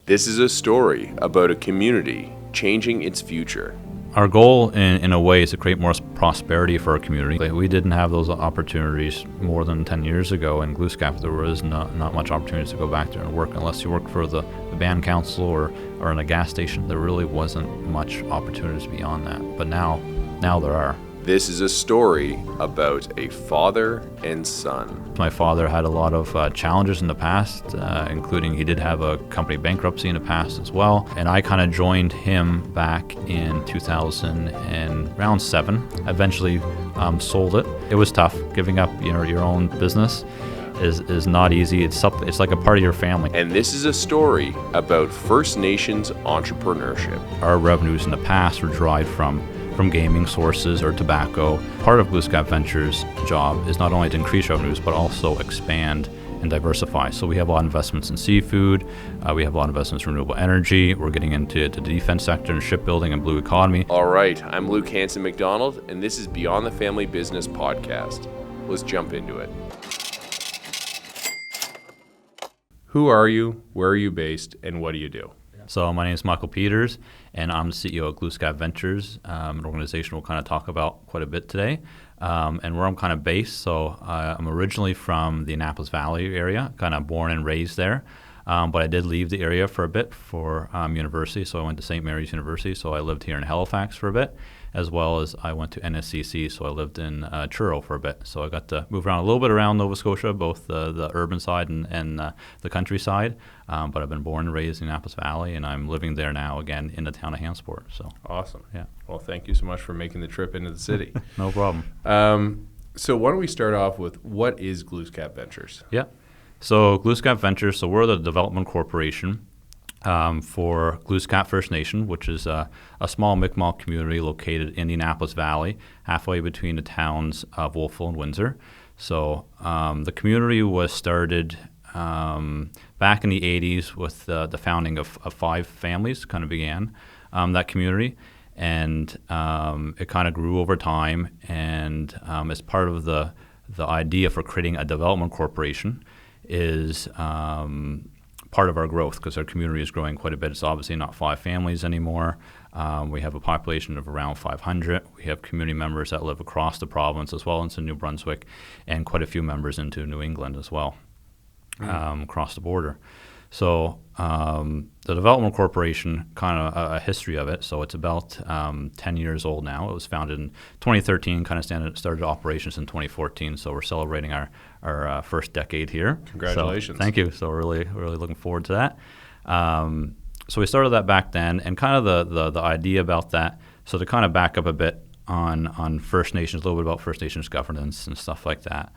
This is a story about a community changing its future. Our goal, in a way, is to create more prosperity for our community. We didn't have those opportunities more than 10 years ago in Glooscap. There was not much opportunities to go back there and work unless you worked for the band council or in a gas station. There really wasn't much opportunities beyond that. But now there are. This is a story about a father and son. My father had a lot of challenges in the past, including he did have a company bankruptcy in the past as well. And I kind of joined him back in 2007. Eventually sold it. It was tough. Giving up your own business is not easy. It's like a part of your family. And this is a story about First Nations entrepreneurship. Our revenues in the past were derived from gaming sources or tobacco. Part of Glooscap Ventures' job is not only to increase revenues, but also expand and diversify. So we have a lot of investments in seafood. We have a lot of investments in renewable energy. We're getting into the defense sector and shipbuilding and blue economy. All right, I'm Luke Hanson McDonald, and this is Beyond the Family Business Podcast. Let's jump into it. Who are you? Where are you based? And what do you do? So my name is Michael Peters, and I'm the CEO of Glooscap Ventures, an organization we'll kind of talk about quite a bit today, and where I'm kind of based. So I'm originally from the Annapolis Valley area, kind of born and raised there, but I did leave the area for a bit for university. So I went to St. Mary's University, so I lived here in Halifax for a bit, as well as I went to NSCC, so I lived in Truro for a bit. So I got to move around a little bit around Nova Scotia, both the urban side and the countryside. But I've been born and raised in Annapolis Valley, and I'm living there now again in the town of Hansport. So awesome. Yeah. Well, thank you so much for making the trip into the city. No problem. So why don't we start off with what is Glooscap Ventures? Yeah. So Glooscap Ventures, so we're the development corporation for Glooscap First Nation, which is a small Mi'kmaq community located in the Annapolis Valley, halfway between the towns of Wolfville and Windsor. So the community was started back in the 80s with the founding of 5 families, kind of began that community. And it kind of grew over time. And as part of the idea for creating a development corporation is part of our growth, because our community is growing quite a bit. It's obviously not 5 families anymore. We have a population of around 500. We have community members that live across the province as well into New Brunswick, and quite a few members into New England as well, across the border. So the Development Corporation, kind of a history of it. So it's about 10 years old now. It was founded in 2013, kind of started operations in 2014. So we're celebrating our first decade here. Congratulations. So, thank you. So we're really looking forward to that. So we started that back then, and kind of the idea about that. So to kind of back up a bit on First Nations, a little bit about First Nations governance and stuff like that.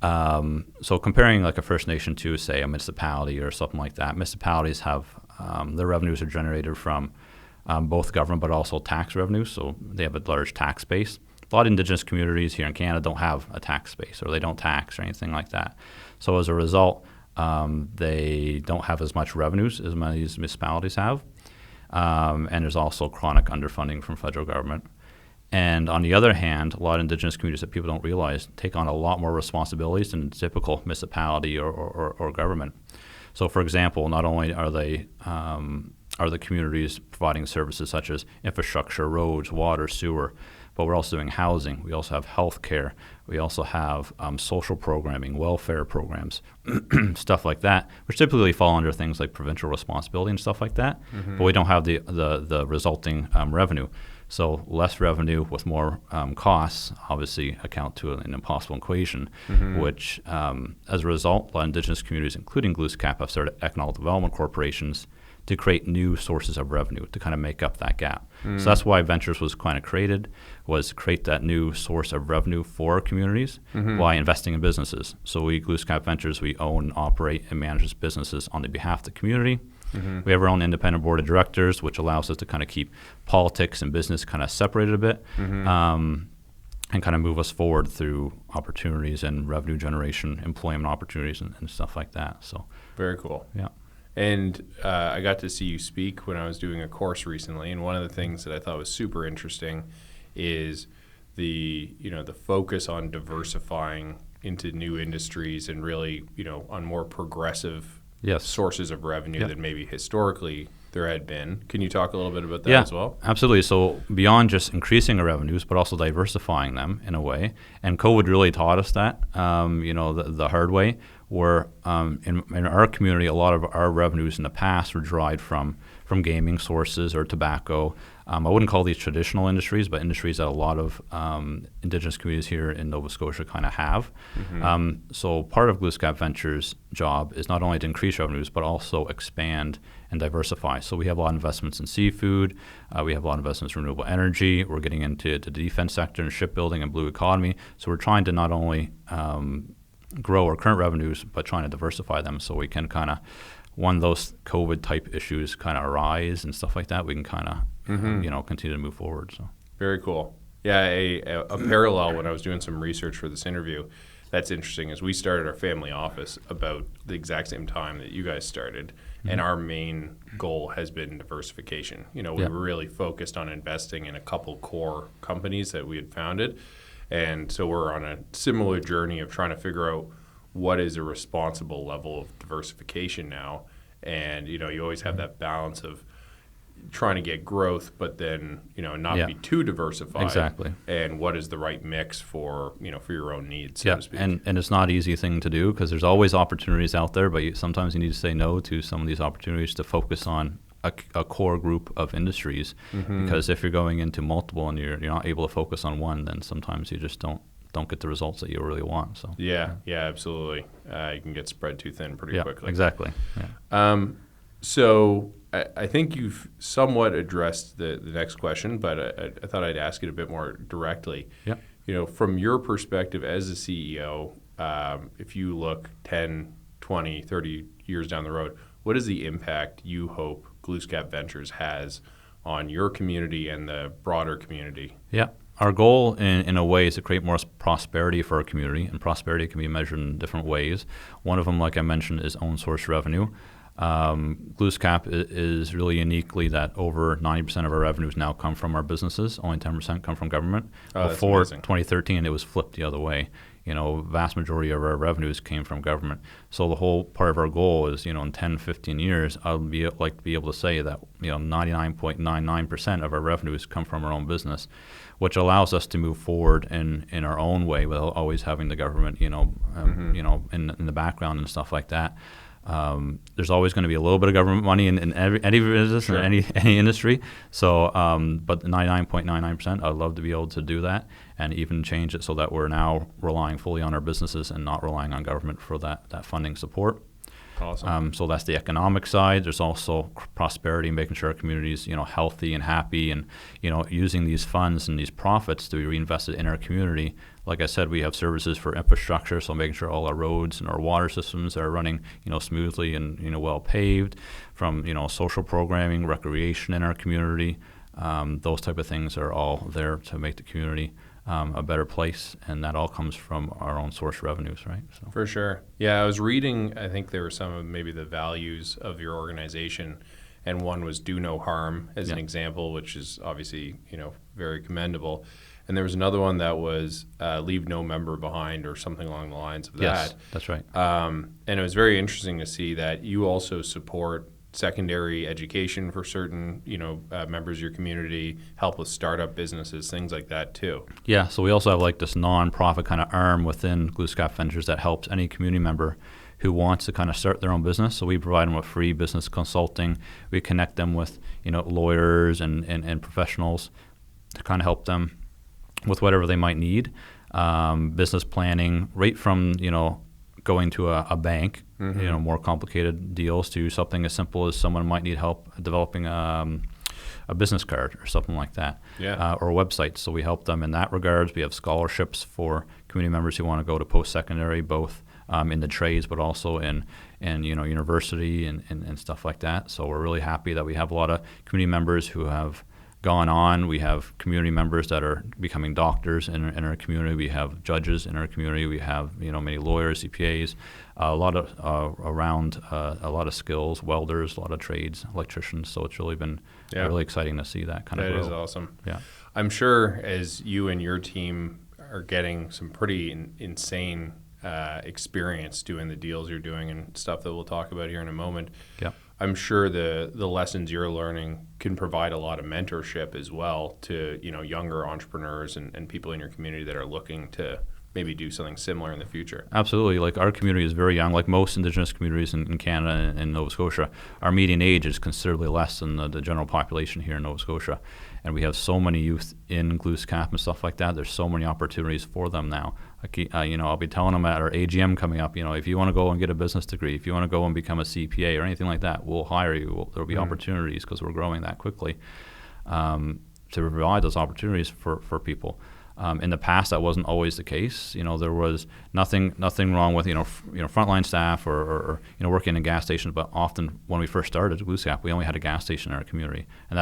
So comparing like a First Nation to, say, a municipality or something like that, municipalities have their revenues are generated from both government but also tax revenues, so they have a large tax base. A lot of Indigenous communities here in Canada don't have a tax base, or they don't tax or anything like that. So as a result, they don't have as much revenues as many of these municipalities have, and there's also chronic underfunding from federal government. And on the other hand, a lot of Indigenous communities that people don't realize take on a lot more responsibilities than a typical municipality or government. So, for example, not only are the communities providing services such as infrastructure, roads, water, sewer, but we're also doing housing. We also have health care. We also have social programming, welfare programs, stuff like that, which typically fall under things like provincial responsibility and stuff like that. Mm-hmm. But we don't have the resulting revenue. So less revenue with more costs obviously account to an impossible equation, which as a result, a lot of Indigenous communities, including Glooscap, have started economic development corporations to create new sources of revenue to kind of make up that gap. So that's why Ventures was kind of created, was to create that new source of revenue for communities by investing in businesses. So we, Glooscap Ventures, we own, operate, and manage businesses on the behalf of the community. We have our own independent board of directors, which allows us to kind of keep politics and business kind of separated a bit, and kind of move us forward through opportunities and revenue generation, employment opportunities, and stuff like that. So very cool. Yeah. And I got to see you speak when I was doing a course recently, and one of the things that I thought was super interesting is the focus on diversifying into new industries and really on more progressive Yes. sources of revenue Yep. than maybe historically there had been. Can you talk a little bit about that Yeah, as well? absolutely. So beyond just increasing our revenues, but also diversifying them in a way. And COVID really taught us that, the hard way, where in our community, a lot of our revenues in the past were derived from gaming sources or tobacco. I wouldn't call these traditional industries, but industries that a lot of Indigenous communities here in Nova Scotia kind of have. So part of Glooscap Ventures' job is not only to increase revenues, but also expand and diversify. So we have a lot of investments in seafood. We have a lot of investments in renewable energy. We're getting into the defense sector and shipbuilding and blue economy. So we're trying to not only grow our current revenues, but trying to diversify them so we can kind of, when those COVID type issues kind of arise and stuff like that, we can kind of, continue to move forward. So Very cool. Yeah, a parallel when I was doing some research for this interview that's interesting is we started our family office about the exact same time that you guys started, and our main goal has been diversification. We were really focused on investing in a couple core companies that we had founded, and so we're on a similar journey of trying to figure out what is a responsible level of diversification now. And you always have that balance of trying to get growth, but then not be too diversified. Exactly. And what is the right mix for for your own needs, so yeah, to speak. and it's not an easy thing to do because there's always opportunities out there, but sometimes you need to say no to some of these opportunities to focus on a core group of industries. Because if you're going into multiple and you're not able to focus on one, then sometimes you just don't get the results that you really want. So Yeah, absolutely. You can get spread too thin pretty quickly. Exactly. Yeah. So I think you've somewhat addressed the next question, but I thought I'd ask it a bit more directly. Yeah. From your perspective as a CEO, if you look 10, 20, 30 years down the road, what is the impact you hope Glooscap Ventures has on your community and the broader community? Yeah. Our goal, in a way, is to create more prosperity for our community, and prosperity can be measured in different ways. One of them, like I mentioned, is own source revenue. Glooscap is really uniquely that over 90% of our revenues now come from our businesses. Only 10% come from government. Before 2013, it was flipped the other way. Vast majority of our revenues came from government. So the whole part of our goal is, in 10, 15 years, I'd like to be able to say that, 99.99% of our revenues come from our own business, which allows us to move forward in our own way without always having the government, in the background and stuff like that. There's always going to be a little bit of government money in any business or any industry. So, but 99.99%, I'd love to be able to do that and even change it so that we're now relying fully on our businesses and not relying on government for that funding support. Awesome. So that's the economic side. There's also prosperity, making sure our community is healthy and happy, and using these funds and these profits to be reinvested in our community. Like I said, we have services for infrastructure, so making sure all our roads and our water systems are running smoothly and well paved. From social programming, recreation in our community, those type of things are all there to make the community a better place, and that all comes from our own source revenues, right? So. For sure. Yeah, I was reading, I think there were some of maybe the values of your organization, and one was do no harm as an example, which is obviously, very commendable. And there was another one that was leave no member behind or something along the lines of that. Yes, that's right. And it was very interesting to see that you also support secondary education for certain, members of your community, help with startup businesses, things like that too. Yeah, so we also have like this nonprofit kind of arm within Glooscap Ventures that helps any community member who wants to kind of start their own business. So we provide them with free business consulting. We connect them with, lawyers and professionals to kind of help them with whatever they might need. Business planning, right from, going to a bank, more complicated deals, to something as simple as someone might need help developing a business card or something like that, or a website. So we help them in that regards. We have scholarships for community members who want to go to post-secondary, both in the trades, but also in university and stuff like that. So we're really happy that we have a lot of community members who have gone on. We have community members that are becoming doctors in our community. We have judges in our community. We have many lawyers, CPAs, a lot of around a lot of skills, welders, a lot of trades, electricians. So it's really been really exciting to see that kind of grow. That is awesome. Yeah, I'm sure as you and your team are getting some pretty insane experience doing the deals you're doing and stuff that we'll talk about here in a moment. Yeah. I'm sure the lessons you're learning can provide a lot of mentorship as well to, younger entrepreneurs and people in your community that are looking to maybe do something similar in the future. Absolutely. Like, our community is very young. Like most Indigenous communities in Canada and Nova Scotia, our median age is considerably less than the general population here in Nova Scotia. And we have so many youth in Glooscap and stuff like that. There's so many opportunities for them now. I'll be telling them at our AGM coming up, if you want to go and get a business degree, if you want to go and become a CPA or anything like that, we'll hire you. There'll be opportunities because we're growing that quickly to provide those opportunities for people. In the past, that wasn't always the case. There was nothing wrong with frontline staff or working in gas stations. But often, when we first started Glooscap, we only had a gas station in our community, and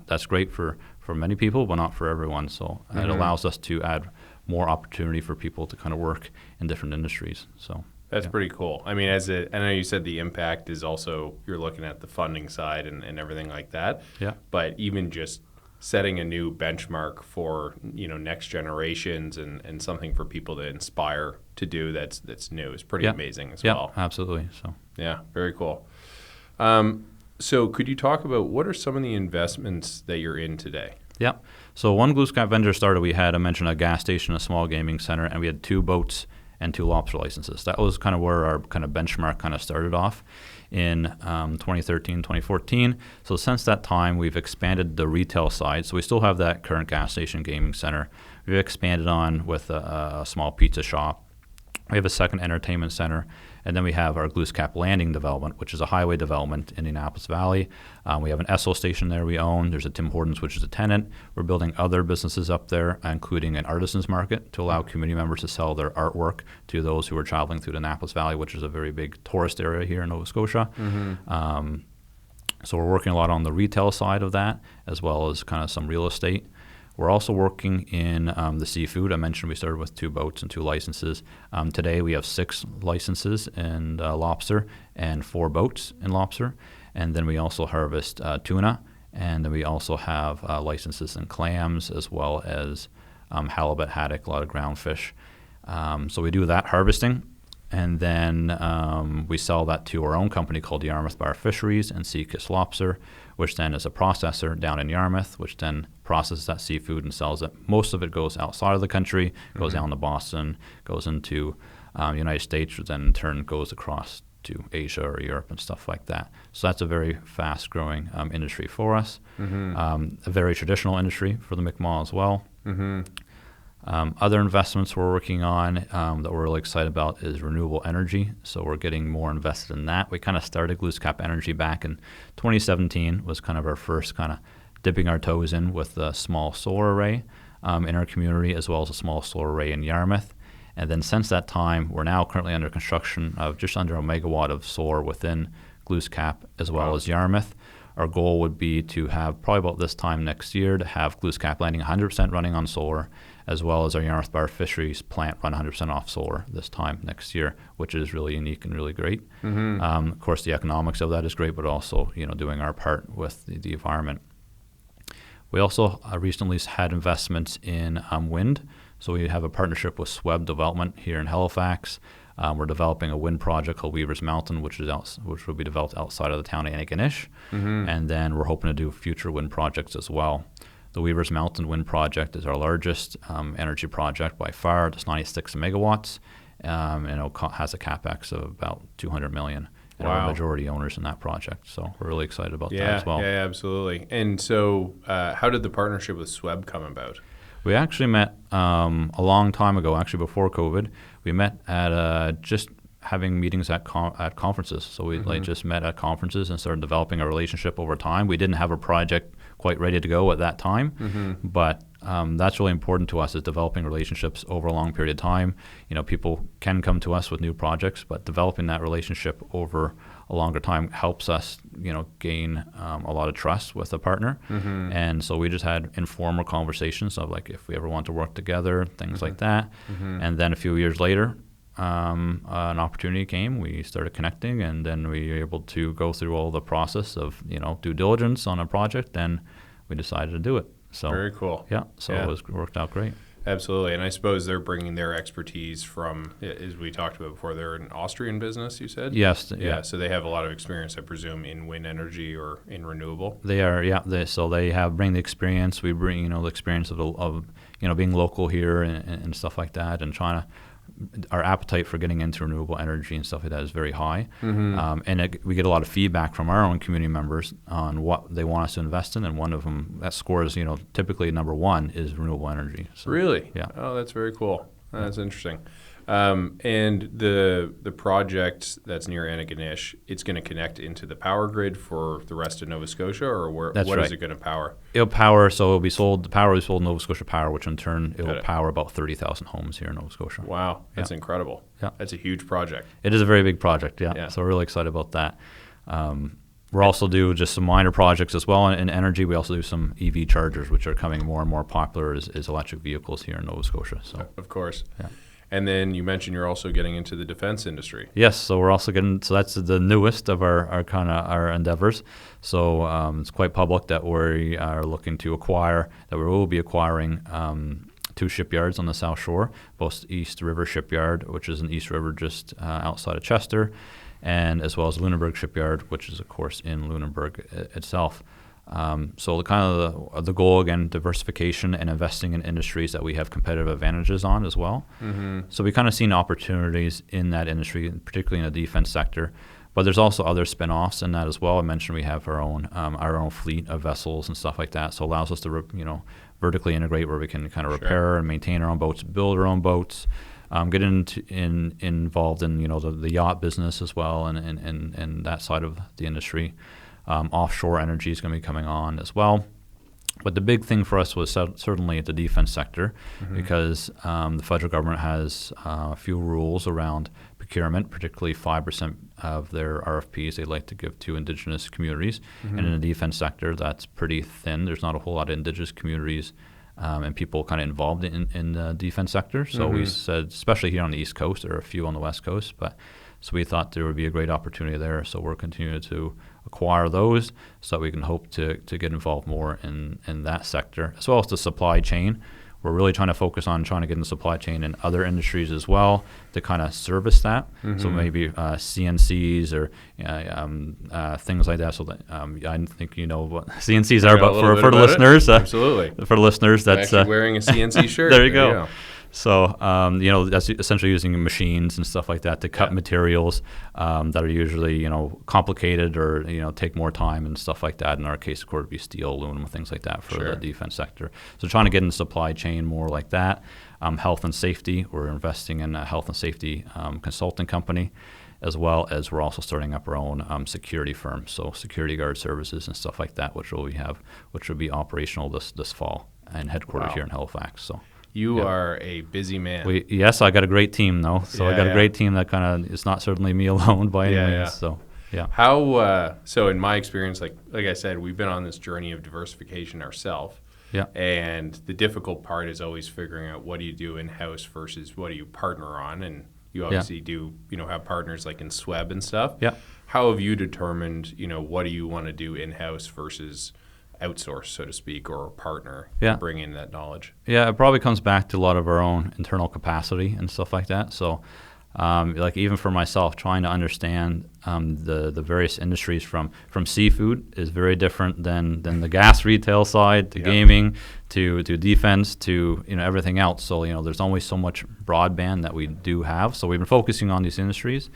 that's great for many people, but not for everyone. So it allows us to add more opportunity for people to kind of work in different industries. So that's pretty cool. I mean, I know you said the impact is also, you're looking at the funding side and everything like that. Yeah. But even just setting a new benchmark for next generations and something for people to inspire to do that's new is pretty amazing as well. Absolutely. So yeah, very cool. So could you talk about what are some of the investments that you're in today? Yeah. So when Glooscap Ventures started, we had, I mentioned, a gas station, a small gaming center, and we had 2 boats and 2 lobster licenses. That was kind of where our kind of benchmark kind of started off in 2013, 2014. So since that time, we've expanded the retail side. So we still have that current gas station gaming center. We've expanded on with a small pizza shop. We have a second entertainment center. And then we have our Glooscap Landing development, which is a highway development in Indianapolis Valley. We have an Esso station there we own. There's a Tim Hortons, which is a tenant. We're building other businesses up there, including an artisans market to allow community members to sell their artwork to those who are traveling through the Annapolis Valley, which is a very big tourist area here in Nova Scotia. So we're working a lot on the retail side of that, as well as kind of some real estate. We're also working in the seafood. I mentioned we started with 2 boats and 2 licenses. Today we have 6 licenses in lobster and 4 boats in lobster. And then we also harvest tuna. And then we also have licenses in clams, as well as halibut, haddock, a lot of ground fish. So we do that harvesting. And then we sell that to our own company called Yarmouth Bar Fisheries and Seakiss Lobster, which then is a processor down in Yarmouth, which then processes that seafood and sells it. Most of it goes outside of the country, goes down to Boston, goes into the United States, which then in turn goes across to Asia or Europe and stuff like that. So that's a very fast-growing industry for us. A very traditional industry for the Mi'kmaq as well. Other investments we're working on that we're really excited about is renewable energy. So we're getting more invested in that. We kind of started Glooscap Energy back in 2017, was kind of our first kind of dipping our toes in with a small solar array in our community, as well as a small solar array in Yarmouth. And then since that time, we're now currently under construction of just under a megawatt of solar within Glooscap, as well as Yarmouth. Our goal would be to have, probably about this time next year, to have Glooscap Landing 100% running on solar, as well as our Yarmouth Bar Fisheries plant run 100% off solar this time next year, which is really unique and really great. Of course, the economics of that is great, but also doing our part with the environment. We also recently had investments in wind. So we have a partnership with SWEB Development here in Halifax. We're developing a wind project called Weavers Mountain, which will be developed outside of the town of Antigonish. And then we're hoping to do future wind projects as well. The Weavers Mountain Wind Project is our largest energy project by far. It's 96 megawatts, and it has a capex of about $200 million. And we're majority owners in that project, so we're really excited about that as well. Yeah, absolutely. And so how did the partnership with SWEB come about? We actually met a long time ago, actually before COVID. We met at just having meetings at conferences. So we just met at conferences and started developing a relationship over time. We didn't have a project quite ready to go at that time, but that's really important to us, is developing relationships over a long period of time. People can come to us with new projects, but developing that relationship over a longer time helps us, gain a lot of trust with a partner. And so we just had informal conversations of like if we ever want to work together, things like that. And then a few years later, an opportunity came. We started connecting, and then we were able to go through all the process of due diligence on a project, and we decided to do it. So very cool. Yeah, so it worked out great. absolutely. And I suppose they're bringing their expertise from, as we talked about before, they're an Austrian business, you said? Yes. Yeah. So they have a lot of experience, I presume, in wind energy or in renewable. They are, yeah. So they bring the experience. We bring, the experience of being local here and stuff like that, and trying to. Our appetite for getting into renewable energy and stuff like that is very high, and we get a lot of feedback from our own community members on what they want us to invest in, and one of them that scores, typically number one is renewable energy. So, really? Yeah. Oh, that's very cool. That's interesting. And the project that's near Antigonish, it's going to connect into the power grid for the rest of Nova Scotia, or what right. is it going to power? It'll power, so it'll be sold. The power will be sold Nova Scotia Power, which in turn it will it. power about 30,000 homes here in Nova Scotia. Wow, that's incredible. Yeah. That's a huge project. It is a very big project, yeah. So we're really excited about that. We're also do just some minor projects as well in energy. We also do some EV chargers, which are coming more and more popular as electric vehicles here in Nova Scotia. So of course. Yeah. And then you mentioned you're also getting into the defense industry. Yes, so we're also getting, so that's the newest of our endeavors. So it's quite public that we are looking to acquire, that we will be acquiring 2 shipyards on the South Shore, both East River Shipyard, which is in East River just outside of Chester, and as well as Lunenburg Shipyard, which is of course in Lunenburg itself. So the goal, again, diversification and investing in industries that we have competitive advantages on as well. So we kind of seen opportunities in that industry, particularly in the defense sector. But there's also other spin-offs in that as well. I mentioned we have our own fleet of vessels and stuff like that. So it allows us to vertically integrate, where we can kind of repair and maintain our own boats, build our own boats. Get involved in the yacht business as well, and that side of the industry. Offshore energy is going to be coming on as well. But the big thing for us was certainly the defense sector, because the federal government has a few rules around procurement, particularly 5% of their RFPs they like to give to Indigenous communities. And in the defense sector, that's pretty thin. There's not a whole lot of Indigenous communities and people kind of involved in the defense sector. So we said, especially here on the East Coast, there are a few on the West Coast, so we thought there would be a great opportunity there. So we're continuing to acquire those so that we can hope to get involved more in that sector, as well as the supply chain. We're really trying to focus on trying to get in the supply chain in other industries as well to kind of service that. So maybe CNCs or things like that. So that I think you know what CNCs are, but for the listeners, absolutely, for the listeners, that's I'm actually wearing a CNC shirt. There you go. So, that's essentially using machines and stuff like that to cut materials that are usually, complicated or, take more time and stuff like that. In our case, of course, it would be steel, aluminum, things like that for the defense sector. So trying to get in the supply chain more like that. Health and safety, we're investing in a health and safety consulting company, as well as we're also starting up our own security firm, so security guard services and stuff like that, which will be operational this fall and headquartered here in Halifax. So. You are a busy man. Yes, I got a great team though. So I got a great team that kind of, it's not certainly me alone by any means. So yeah. How so in my experience, like I said, we've been on this journey of diversification ourselves. Yeah. And the difficult part is always figuring out what do you do in-house versus what do you partner on, and you obviously do have partners like in SWEB and stuff. Yeah. How have you determined what do you want to do in-house versus outsource, so to speak, or partner to bring in that knowledge? Yeah, it probably comes back to a lot of our own internal capacity and stuff like that. So like even for myself, trying to understand the various industries from seafood is very different than the gas retail side, to gaming, to defense, to everything else. So there's always so much broadband that we do have. So we've been focusing on these industries.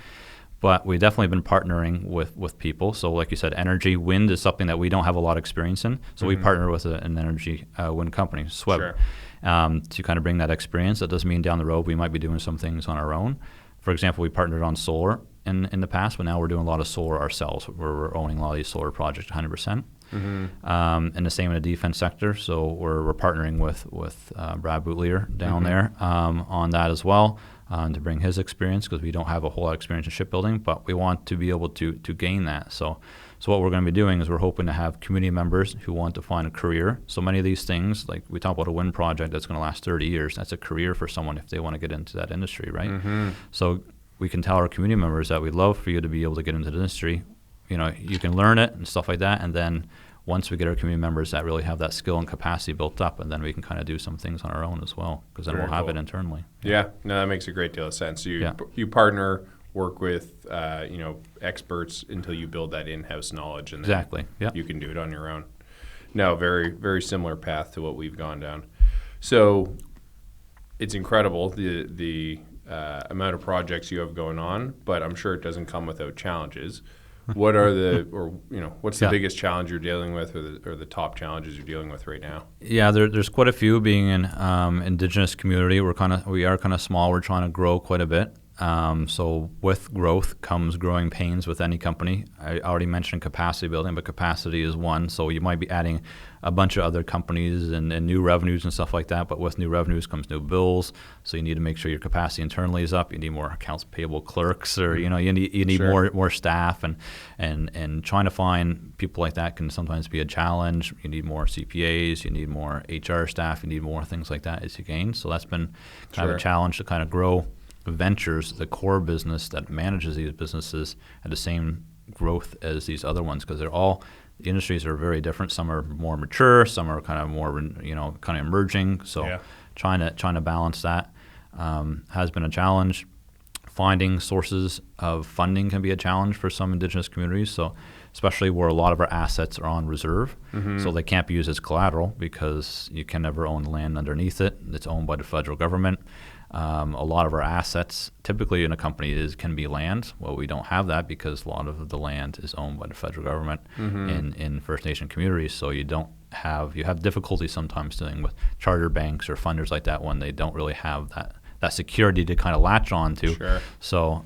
But we've definitely been partnering with people. So like you said, energy, wind is something that we don't have a lot of experience in. So we partner with an energy wind company, SWEB, to kind of bring that experience. That doesn't mean down the road we might be doing some things on our own. For example, we partnered on solar in the past, but now we're doing a lot of solar ourselves. We're owning a lot of these solar projects 100%. And the same in the defense sector. So we're partnering with Brad Boutlier down there on that as well. To bring his experience, because we don't have a whole lot of experience in shipbuilding, but we want to be able to gain that. So what we're going to be doing is we're hoping to have community members who want to find a career. So many of these things, like we talk about a wind project that's going to last 30 years, that's a career for someone if they want to get into that industry, right? So we can tell our community members that we'd love for you to be able to get into the industry. You can learn it and stuff like that, and then once we get our community members that really have that skill and capacity built up, and then we can kind of do some things on our own as well, because then Very we'll have cool. it internally. Yeah, no, that makes a great deal of sense. You Yeah. you partner, work with experts until you build that in-house knowledge, and then Exactly. Yeah. you can do it on your own. No, very very similar path to what we've gone down. So it's incredible the amount of projects you have going on, but I'm sure it doesn't come without challenges. What are what's the Yeah. biggest challenge you're dealing with, or the top challenges you're dealing with right now? Yeah, there's quite a few. Being in Indigenous community, we are kind of small. We're trying to grow quite a bit. So with growth comes growing pains with any company. I already mentioned capacity building, but capacity is one. So you might be adding a bunch of other companies and new revenues and stuff like that. But with new revenues comes new bills. So you need to make sure your capacity internally is up. You need more accounts payable clerks, or you need Sure. more staff, and trying to find people like that can sometimes be a challenge. You need more CPAs, you need more HR staff, you need more things like that as you gain. So that's been kind of Sure. a challenge to kind of grow Ventures, the core business that manages these businesses, at the same growth as these other ones, because the industries are very different. Some are more mature, some are kind of more kind of emerging. So Yeah. trying to balance that has been a challenge. Finding sources of funding can be a challenge for some Indigenous communities. So especially where a lot of our assets are on reserve, so they can't be used as collateral because you can never own land underneath it. It's owned by the federal government. A lot of our assets, typically in a company, can be land. Well, we don't have that because a lot of the land is owned by the federal government in First Nation communities. So you have difficulty sometimes dealing with charter banks or funders like that when they don't really have that security to kind of latch on to. Sure. So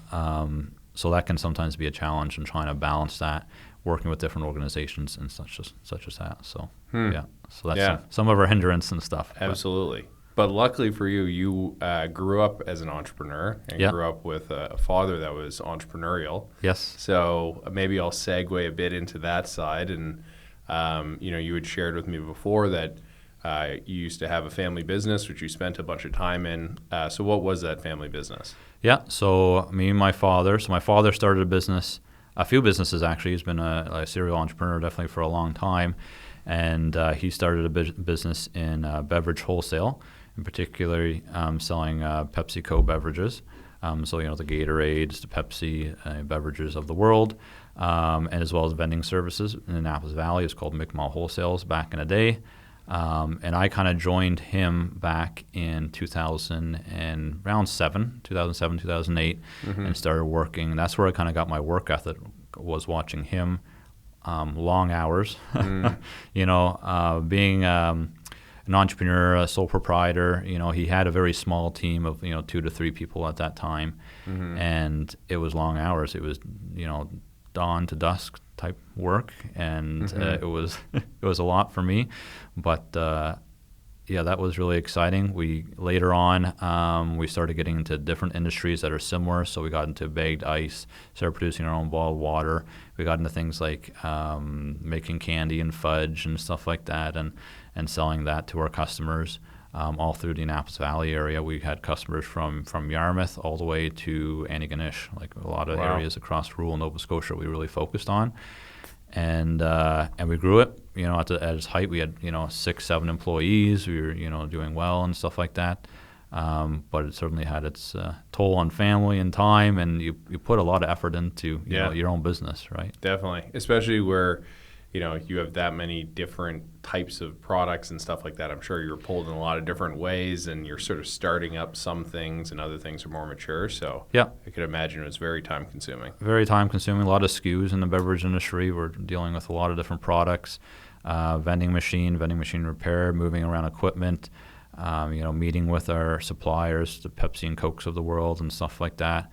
that can sometimes be a challenge in trying to balance that, working with different organizations and such as that. So so that's some of our hindrance and stuff. Absolutely. But luckily for you, you grew up as an entrepreneur and Yeah. grew up with a father that was entrepreneurial. Yes. So maybe I'll segue a bit into that side. And, you had shared with me before that you used to have a family business, which you spent a bunch of time in. So what was that family business? Yeah. So me and my father. So my father started a few businesses actually. He's been a serial entrepreneur definitely for a long time. And he started a business in beverage wholesale, in particular selling PepsiCo beverages. So, the Gatorades, the Pepsi beverages of the world, and as well as vending services in Annapolis Valley. It's called Mi'kmaq Wholesales back in the day. And I kind of joined him back in 2007, 2008, and started working. And that's where I kind of got my work ethic, was watching him. Long hours, being an entrepreneur, a sole proprietor. He had a very small team of 2 to 3 people at that time, and it was long hours. It was dawn to dusk type work, and it was a lot for me, but that was really exciting. We later on we started getting into different industries that are similar. So we got into bagged ice, started producing our own bottled water. We got into things like making candy and fudge and stuff like that, and selling that to our customers all through the Annapolis Valley area. We had customers from Yarmouth all the way to Antigonish, like a lot of areas across rural Nova Scotia we really focused on. And we grew it. At its height, we had 6, 7 employees. We were doing well and stuff like that. But it certainly had its toll on family and time, and you put a lot of effort into your own business, right? Definitely, especially where you have that many different types of products and stuff like that. I'm sure you're pulled in a lot of different ways, and you're sort of starting up some things, and other things are more mature. So Yeah. I could imagine it was very time consuming. Very time consuming. A lot of SKUs in the beverage industry. We're dealing with a lot of different products, vending machine repair, moving around equipment, meeting with our suppliers, the Pepsi and Cokes of the world and stuff like that.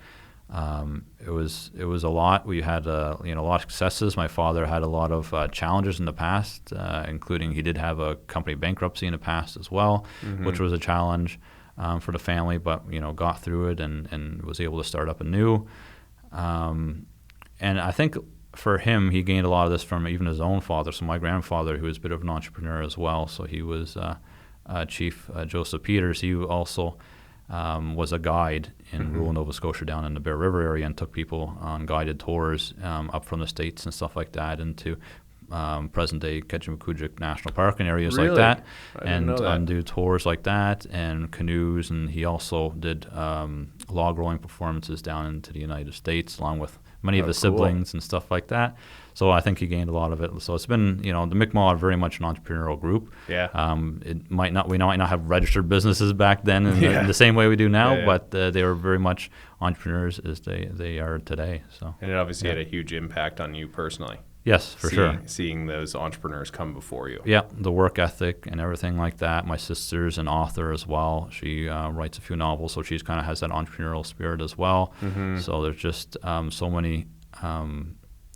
It was a lot. We had a lot of successes. My father had a lot of challenges in the past, including he did have a company bankruptcy in the past as well, which was a challenge for the family, but got through it and was able to start up anew. And I think for him, he gained a lot of this from even his own father. So my grandfather, who was a bit of an entrepreneur as well, so he was Chief Joseph Peters. He also was a guide in rural Nova Scotia down in the Bear River area, and took people on guided tours up from the States and stuff like that into present-day Ketchimakujik National Park and areas like Really? that, I didn't know that. and do tours like that and canoes. And he also did log rolling performances down into the United States, along with many of his cool. siblings and stuff like that. So I think he gained a lot of it. So it's been, the Mi'kmaq are very much an entrepreneurial group. Yeah. We might not have registered businesses back then in the same way we do now, Yeah. but they were very much entrepreneurs as they are today. So. And it obviously had a huge impact on you personally. Yes, for sure. Seeing those entrepreneurs come before you. Yeah, the work ethic and everything like that. My sister's an author as well. She writes a few novels, so she's kind of has that entrepreneurial spirit as well. Mm-hmm. So there's just so many.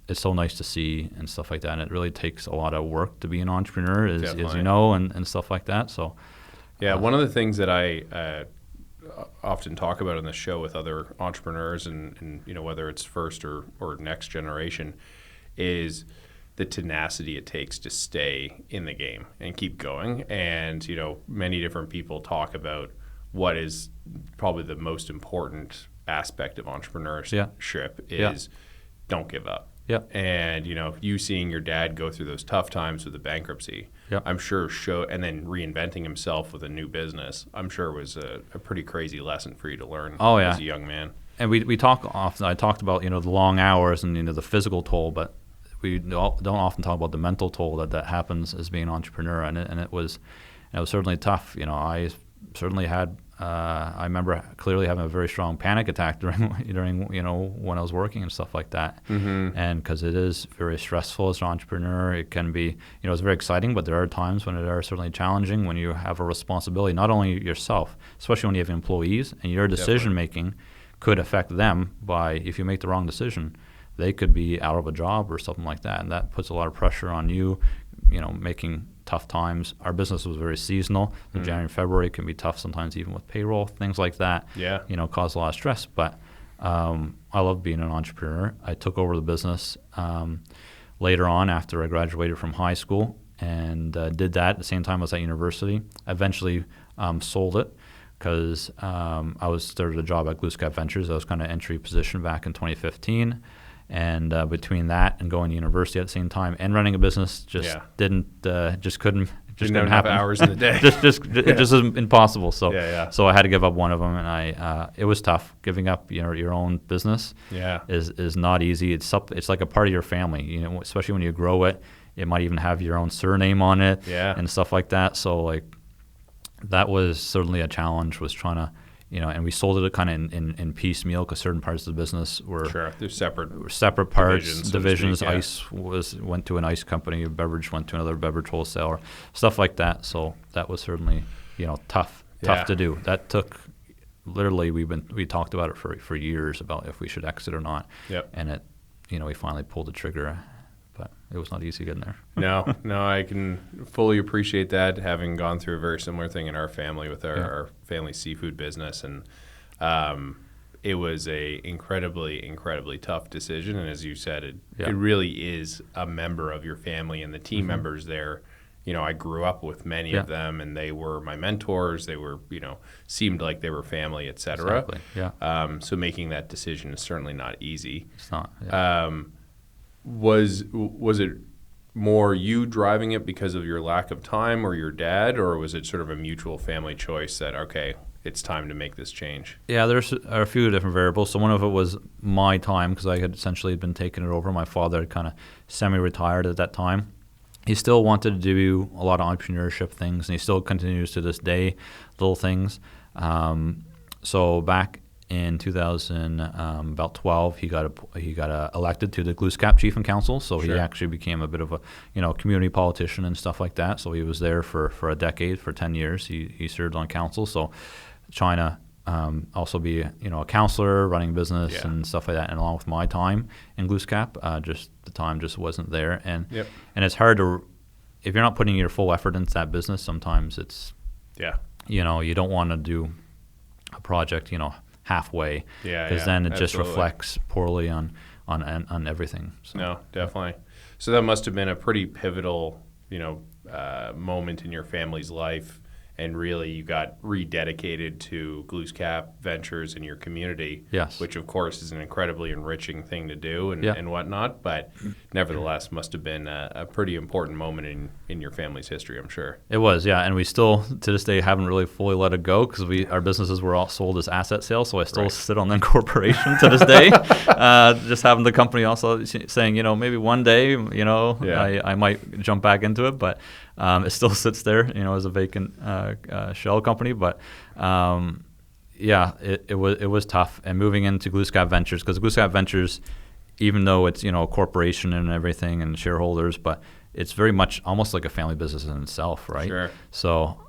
It's so nice to see and stuff like that. And it really takes a lot of work to be an entrepreneur, as you know, and stuff like that. So, yeah, one of the things that I often talk about on the show with other entrepreneurs, and whether it's first or next generation, is the tenacity it takes to stay in the game and keep going. And many different people talk about what is probably the most important aspect of entrepreneurship is don't give up. Yeah. And you seeing your dad go through those tough times with the bankruptcy, I'm sure and then reinventing himself with a new business, I'm sure was a pretty crazy lesson for you to learn as a young man. And we talk often. I talked about the long hours and the physical toll, but we don't often talk about the mental toll that happens as being an entrepreneur. And it was certainly tough. I certainly had. I remember clearly having a very strong panic attack during when I was working and stuff like that. Mm-hmm. And because it is very stressful as an entrepreneur, it can be it's very exciting, but there are times when it are certainly challenging when you have a responsibility, not only yourself, especially when you have employees, and your decision making could affect them by, if you make the wrong decision, they could be out of a job or something like that, and that puts a lot of pressure on you. Making tough times. Our business was very seasonal. January and February can be tough sometimes, even with payroll, things like that. Yeah. Cause a lot of stress. But I love being an entrepreneur. I took over the business later on after I graduated from high school, and did that at the same time I was at university. I eventually sold it because I started a job at Glooscap Ventures. I was kind of entry position back in 2015. And between that and going to university at the same time and running a business, just couldn't Didn't have happen. hours in the day. It just is impossible. So So I had to give up one of them, and it was tough. Giving up your own business is not easy. It's like a part of your family. Especially when you grow it, it might even have your own surname on it and stuff like that. So that was certainly a challenge. Was trying to. And we sold it kind of in piecemeal because certain parts of the business were there's separate parts, divisions. So to speak, Ice went to an ice company, beverage went to another beverage wholesaler, stuff like that. So that was certainly tough to do. That took literally we talked about it for years about if we should exit or not. Yep. And we finally pulled the trigger. But it was not easy getting there. No, I can fully appreciate that, having gone through a very similar thing in our family with our family seafood business. And it was a incredibly tough decision. And as you said, it really is a member of your family, and the team members there. I grew up with many of them, and they were my mentors. They were, seemed like they were family, et cetera. Exactly. Yeah. So making that decision is certainly not easy. It's not. Yeah. Was it more you driving it because of your lack of time, or your dad, or was it sort of a mutual family choice that, okay, it's time to make this change? Yeah, there's a few different variables. So one of it was my time, because I had essentially been taking it over. My father had kind of semi-retired at that time. He still wanted to do a lot of entrepreneurship things, and he still continues to this day, little things. So back in 2012, he got elected to the Glooscap Chief and Council. So he actually became a bit of a community politician and stuff like that. So he was there for a decade, for 10 years. He served on council. So trying to also be a counselor, running business and stuff like that, and along with my time in Glooscap, just the time just wasn't there. And it's hard to, if you're not putting your full effort into that business, sometimes it's you don't want to do a project halfway, because then it just reflects poorly on everything. So, no, definitely. So that must have been a pretty pivotal, moment in your family's life, and really you got rededicated to Glooscap Ventures in your community, Yes. which of course is an incredibly enriching thing to do and whatnot, but nevertheless must have been a pretty important moment in your family's history, I'm sure. It was, yeah, and we still to this day haven't really fully let it go because our businesses were all sold as asset sales, so I still sit on the incorporation to this day. Just having the company also saying, maybe one day, I might jump back into it, but it still sits there, as a vacant shell company. But it was tough. And moving into Glooscap Ventures, because Glooscap Ventures, even though it's a corporation and everything and shareholders, but it's very much almost like a family business in itself, right? Sure. So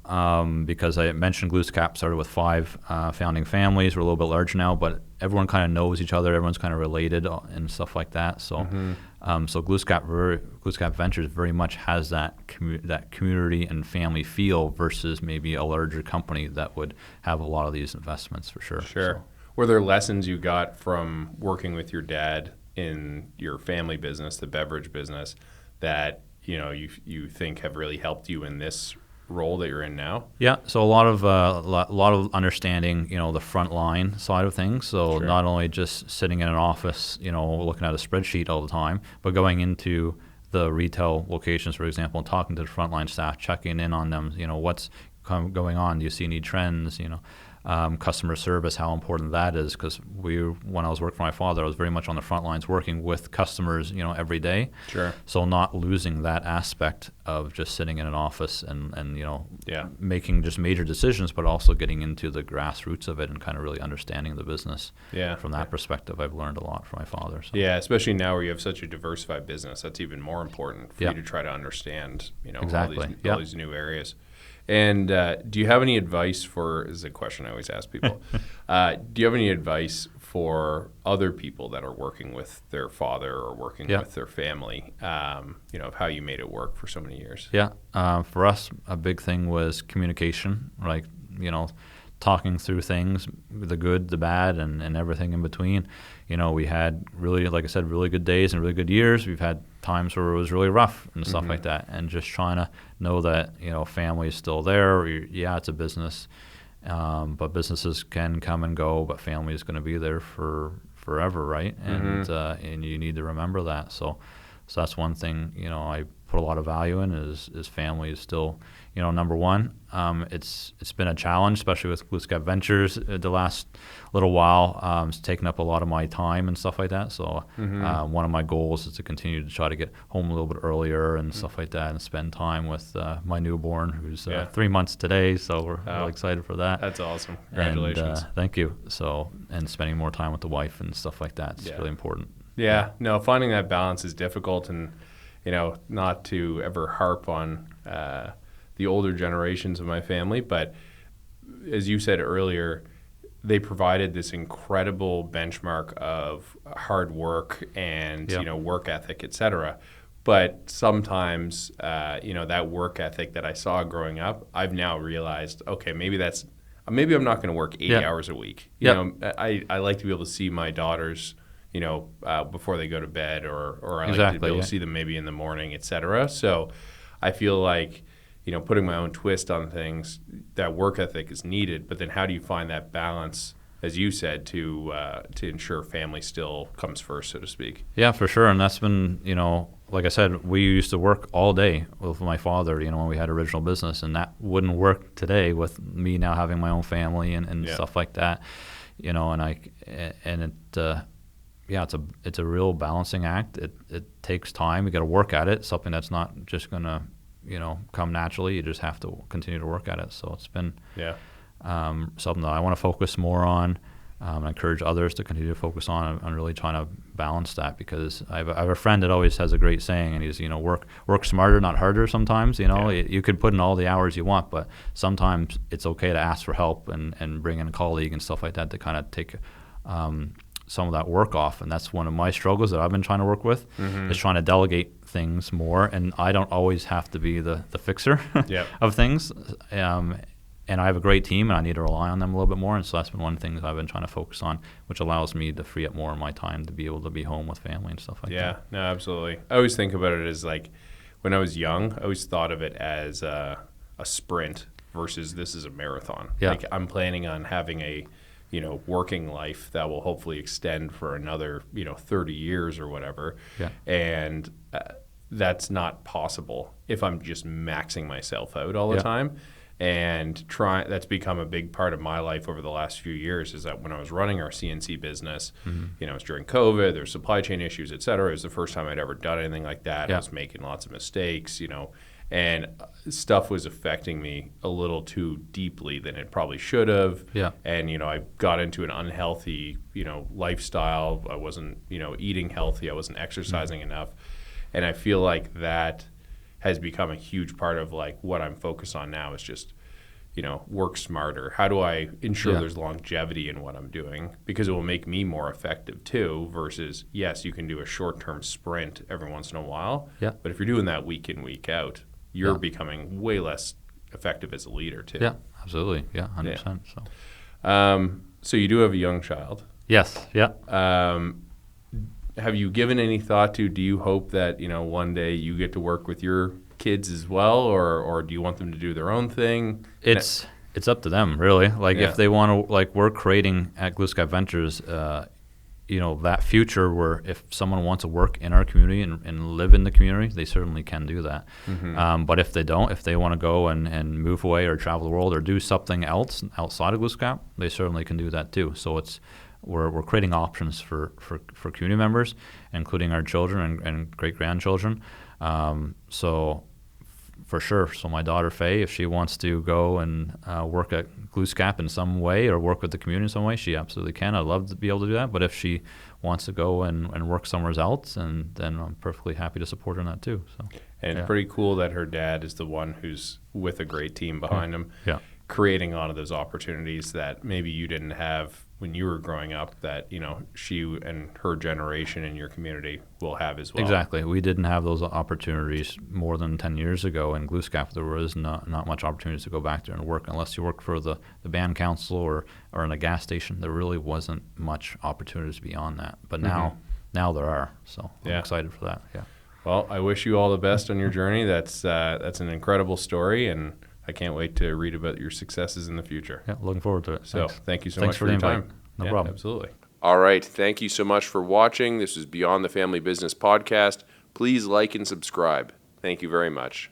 because I mentioned Glooscap started with 5 founding families. We're a little bit larger now, but everyone kind of knows each other. Everyone's kind of related and stuff like that. So so Glooscap Ventures very much has that community and family feel versus maybe a larger company that would have a lot of these investments for sure. Sure. So. Were there lessons you got from working with your dad in your family business, the beverage business, that you think have really helped you in this role that you're in now? Yeah, so a lot of understanding, the front line side of things. So not only just sitting in an office, looking at a spreadsheet all the time, but going into the retail locations, for example, and talking to the frontline staff, checking in on them. What's going on? Do you see any trends? Customer service, how important that is, because when I was working for my father, I was very much on the front lines working with customers, every day. Sure. So not losing that aspect of just sitting in an office and making just major decisions, but also getting into the grassroots of it and kind of really understanding the business. Yeah. From that perspective, I've learned a lot from my father. So. Yeah, especially now where you have such a diversified business, that's even more important for you to try to understand, Exactly. all these new areas. And do you have any advice this is a question I always ask people. Do you have any advice for other people that are working with their father or working with their family, of how you made it work for so many years? Yeah. For us, a big thing was communication, like, talking through things, the good, the bad, and everything in between. We had really, like I said, really good days and really good years. We've had times where it was really rough and stuff like that. And just trying to know that, family is still there. Yeah, it's a business, but businesses can come and go, but family is going to be there for forever, right? And you need to remember that. So that's one thing, I put a lot of value in is family is still, number one. It's been a challenge, especially with Glooscap Ventures the last little while. It's taken up a lot of my time and stuff like that. So one of my goals is to continue to try to get home a little bit earlier and stuff like that and spend time with my newborn, who's 3 months today. So we're really excited for that. That's awesome. Congratulations. And, thank you. So, and spending more time with the wife and stuff like that is really important. Yeah. No, finding that balance is difficult, and not to ever harp on the older generations of my family, but as you said earlier, they provided this incredible benchmark of hard work and work ethic, et cetera. But sometimes that work ethic that I saw growing up, I've now realized, okay, maybe I'm not going to work 80 hours a week. I like to be able to see my daughters before they go to bed, or I like to be able to see them maybe in the morning, et cetera. So I feel like, putting my own twist on things, that work ethic is needed, but then how do you find that balance, as you said, to ensure family still comes first, so to speak? Yeah, for sure. And that's been, like I said, we used to work all day with my father, when we had original business, and that wouldn't work today with me now having my own family and stuff like that, it's a real balancing act. It takes time. You got to work at it. Something that's not just gonna, come naturally. You just have to continue to work at it. So it's been something that I want to focus more on. I encourage others to continue to focus on really trying to balance that, because I have a friend that always has a great saying, and he's work smarter, not harder. Sometimes you could put in all the hours you want, but sometimes it's okay to ask for help and bring in a colleague and stuff like that to kind of take some of that work off. And that's one of my struggles that I've been trying to work with, is trying to delegate things more. And I don't always have to be the fixer of things. And I have a great team, and I need to rely on them a little bit more. And so that's been one of the things I've been trying to focus on, which allows me to free up more of my time to be able to be home with family and stuff like that. Yeah, no, absolutely. I always think about it as, like, when I was young, I always thought of it as a sprint versus this is a marathon. Yeah. Like I'm planning on having a, working life that will hopefully extend for another, 30 years or whatever. Yeah. And that's not possible if I'm just maxing myself out all the time. And that's become a big part of my life over the last few years, is that when I was running our CNC business, it was during COVID, there's supply chain issues, et cetera. It was the first time I'd ever done anything like that. I was making lots of mistakes, and stuff was affecting me a little too deeply than it probably should have. Yeah. And, I got into an unhealthy, lifestyle. I wasn't, eating healthy. I wasn't exercising enough. And I feel like that has become a huge part of like what I'm focused on now is just, work smarter. How do I ensure there's longevity in what I'm doing? Because it will make me more effective too, versus, yes, you can do a short-term sprint every once in a while. Yeah. But if you're doing that week in, week out, you're becoming way less effective as a leader too. Yeah, absolutely. Yeah, 100%. So you do have a young child. Yes. Yeah. Have you given any thought to, do you hope that, one day you get to work with your kids as well, or do you want them to do their own thing? It's up to them, really. Like if they want to, like we're creating at Glooscap Ventures, that future where if someone wants to work in our community and live in the community, they certainly can do that. But if they don't, if they want to go and move away or travel the world or do something else outside of Glooscap, they certainly can do that too. So we're creating options for community members, including our children and great-grandchildren. So for sure. So my daughter Faye, if she wants to go and work at Glooscap in some way or work with the community in some way, she absolutely can. I'd love to be able to do that. But if she wants to go and work somewhere else, and then I'm perfectly happy to support her in that too. So, and it's pretty cool that her dad is the one who's with a great team behind him, creating a lot of those opportunities that maybe you didn't have when you were growing up, that she and her generation in your community will have as well. Exactly. We didn't have those opportunities more than 10 years ago in Glooscap. There was not much opportunities to go back there and work unless you worked for the band council or in a gas station. There really wasn't much opportunities beyond that. But now there are. So I'm excited for that. Yeah. Well, I wish you all the best on your journey. That's an incredible story, and I can't wait to read about your successes in the future. Yeah, looking forward to it. So thank you so Thanks much for your time. No problem. Absolutely. All right. Thank you so much for watching. This is Beyond the Family Business Podcast. Please like and subscribe. Thank you very much.